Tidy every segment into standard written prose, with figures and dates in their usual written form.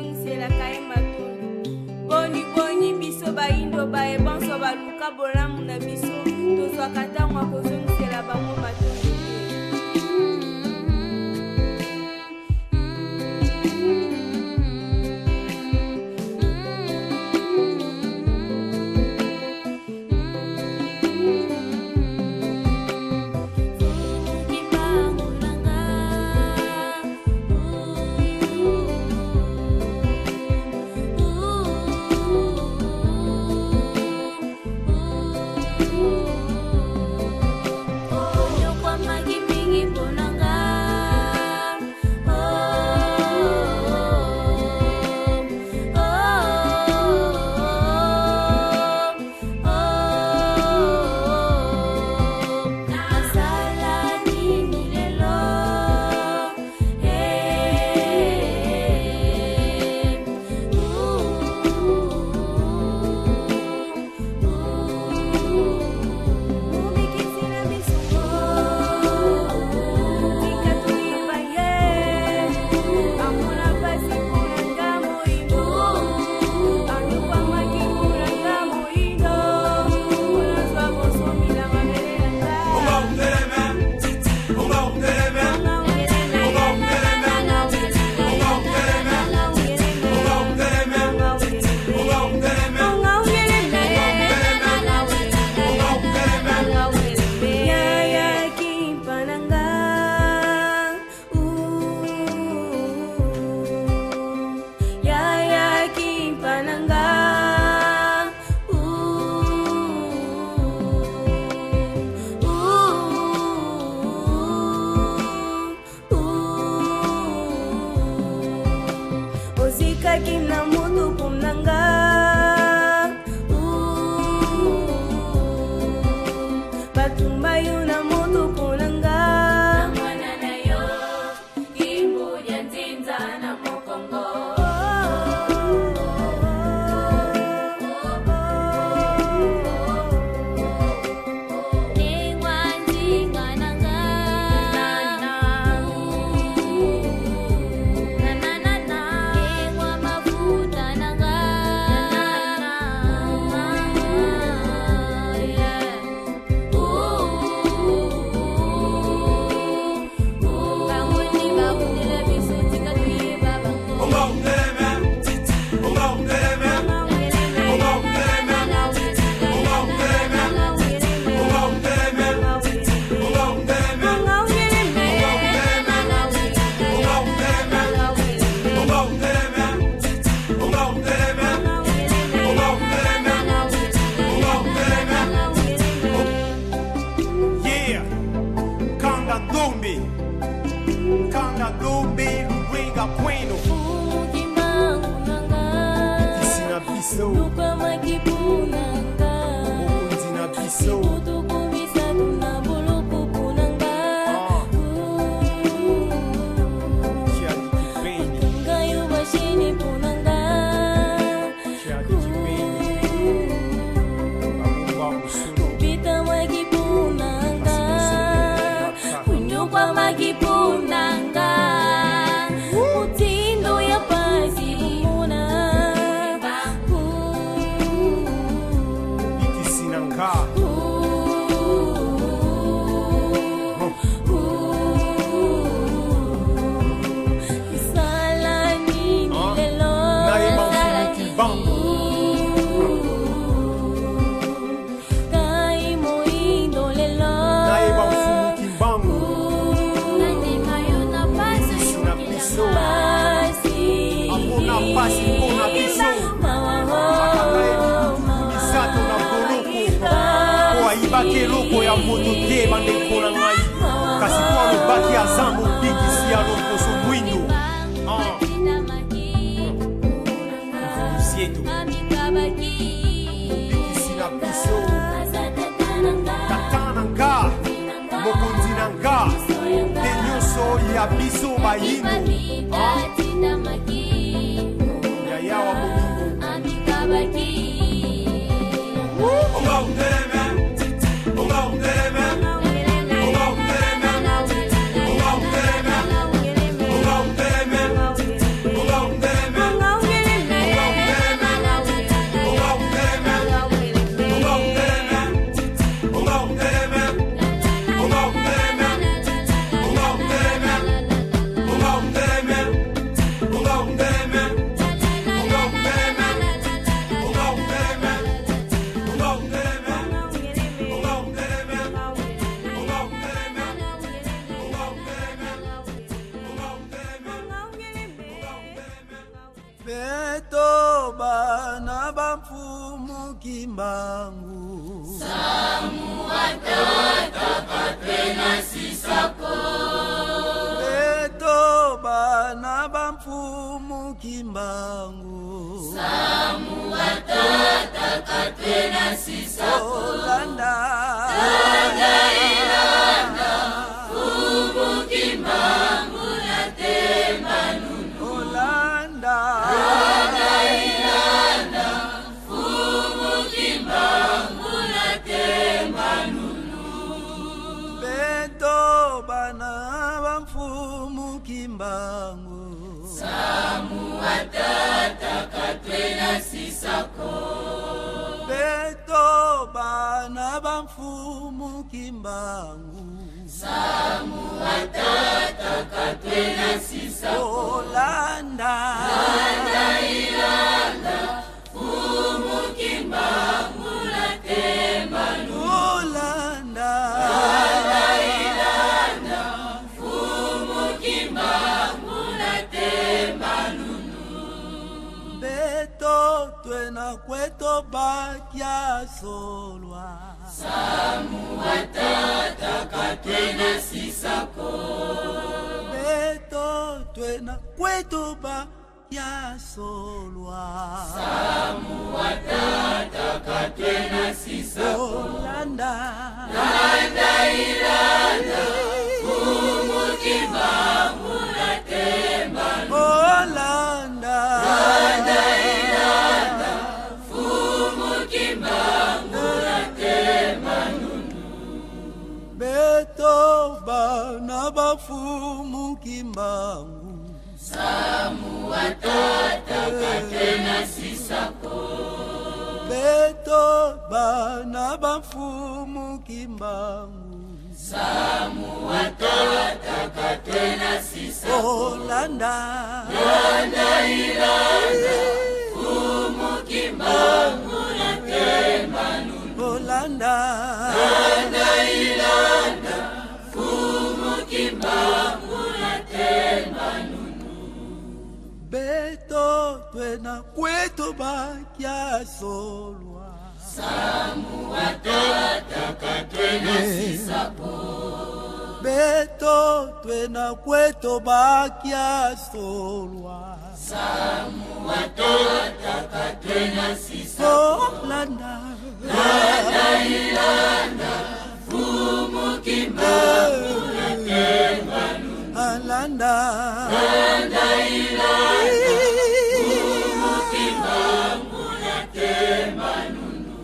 bozongisela kaye matundu boni boni biso baindo baye bonso baluka bolamu na biso tozwaka ntango akozongisela bango matundu Kina mutu kumnanga batumba yuna mutu kunanga mwana nayo kimbo ya nzinza na mokongo Kanga Dumbi, Ringa Queen. Isina biso. Lupa makipunanga. Isina biso. Kutukubisa tunabuluku punanga. Kiadi kipeni. Ngayo bashini punanga. Kiadi kipeni. Abumba musulu. Pita makipunanga. Kunyukwa makipunanga. Mutindo ya pasi muna. Ikisinanga. Pasi kuna biso Misato na boluku Kwa ibake loko ya moto te bande kona ngai Kasi kwa lubaki ya zambu biki si ya loko so mwindu Sieto Biki si na biso Tatananga Mokonzinanga Tenyoso ya biso bayindu Yawa Mungu Amikabaki Beto bana bamfumu kimbangu Samu watata katena sisako Beto bana bamfumu kimbangu Samu watata katena sisako Olanda Ilanda Fumu kimbangu na temba nunu Olanda Ilanda Fumu kimbangu na temba nunu Beto bana bamfumu kimbangu Samu watata katena sisako Beto bana bamfumu kimbangu Samu watata katena sisako Olanda Ilanda Fumu kimbangu na temba nunu Olanda Ilanda Fumu kimbangu na temba nunu Beto twena kweto bakya solwa Samu watata katena sisako Beto twena kweto bakya solwa Samu watata katena sisako Olanda Ilanda Fumu kimbangu na temba nunu Olanda Ilanda Fumu kimbangu na temba nunu Beto bana bafumu kimbangu Samu watata katena sisako Beto bana bafumu kimbangu Samu watata katena sisako Olanda Ilanda Fumu kimbangu na temba nunu Olanda Ilanda Fumu kimbangu na temba nunu Beto twena kweto bakya solwa Samu watata katena sisako Beto twena kweto bakya solwa Samu watata katena sisako Olanda Ilanda Fumu kimbangu na temba nunu Olanda Ilanda Fumu kimbangu na temba nunu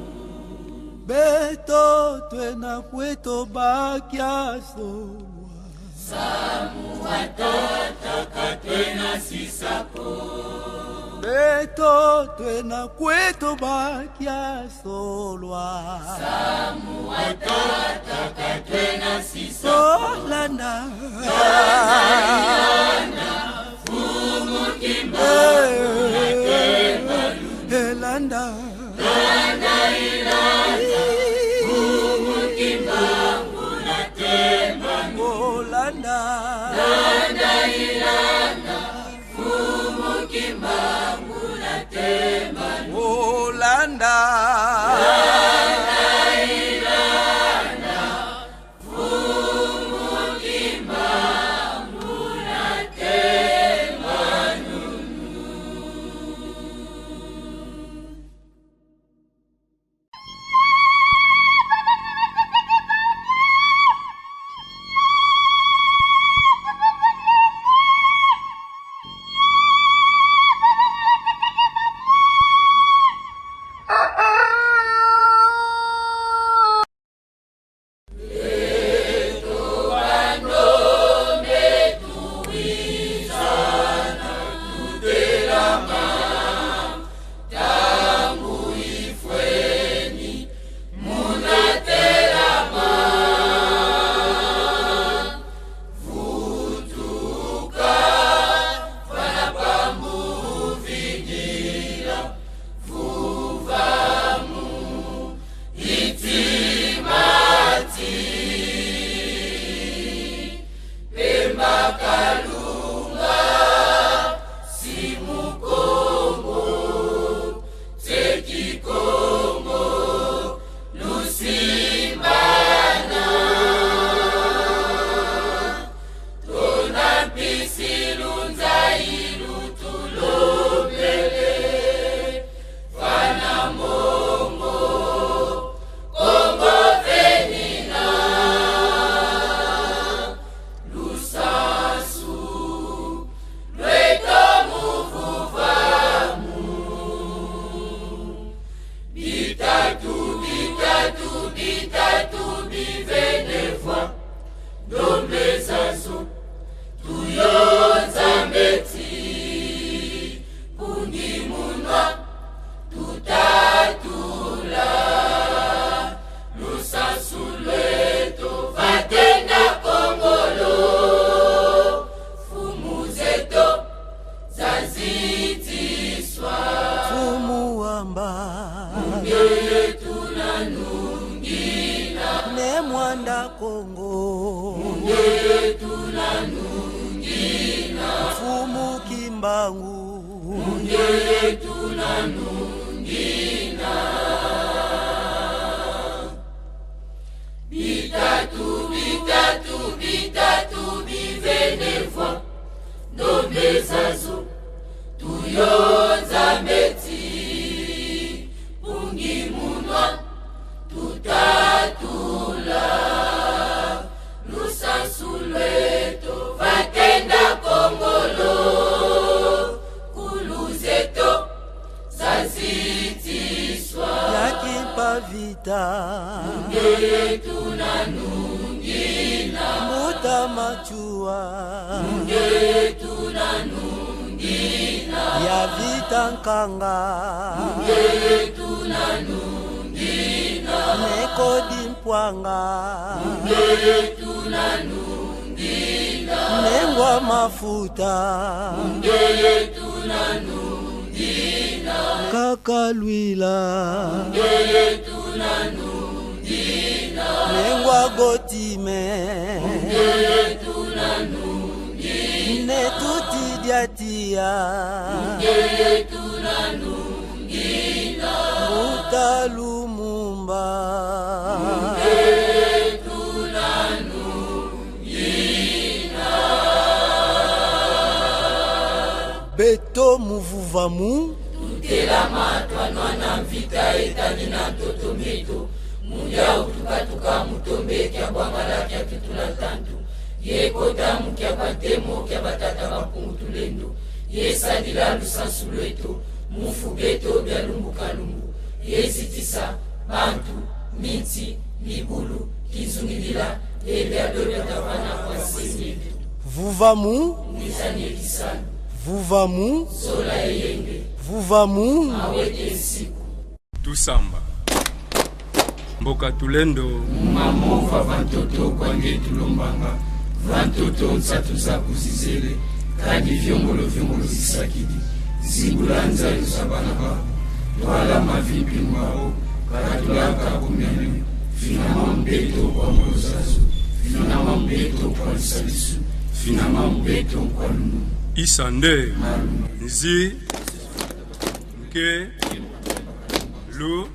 Beto twena kweto bakya solwa Samu watata katena sisako Beto twena kweto bakya solwa Samu watata katena sisako Olanda Fumu kimbangu na temba nunu Olanda Ilanda Fumu kimbangu na temba nunu Olanda Ilanda Fumu kimbangu na temba nunu Olanda ne mwanda Kongo mfumu Kimbangu bitatu bivenevwa nombezazo tuyoza meti pungi munwa tutatula lusansulweto vatenda Kongolo kuluzeto zazitiswa yakipa vita muta machua ya vita nkanga nekodi mpwanga nengwa mafuta kakalwila nengwa gotime netutidiatia mutalumumba beto muvuvamu tutela matwanwa na mvita etani na totometo mundia utukatuka mutombe kya bwangala kya kitula tantu yekota mukya batemo kya batata bakungu tulendo yesadila lusansulweto mufubeto bya lumbukalumbu yesitisa bantu minti mibulu kizungilila ebyadobyatavana kwa simitu vuvamu nizanyelisano vuvamu sola yenge vuvamu awete siku tusamba mboka tulendo mamova vantoto kwange tulombanga vantoto nsatu za kuzizele kadi vyongolo zisakidi zibulanza yusabanaba twala mavipi mwao katulaka kumene finama mbeto kwa molozazo finama mbeto kwa lisalisu finama mbeto kwa lunu isande nzi nke lu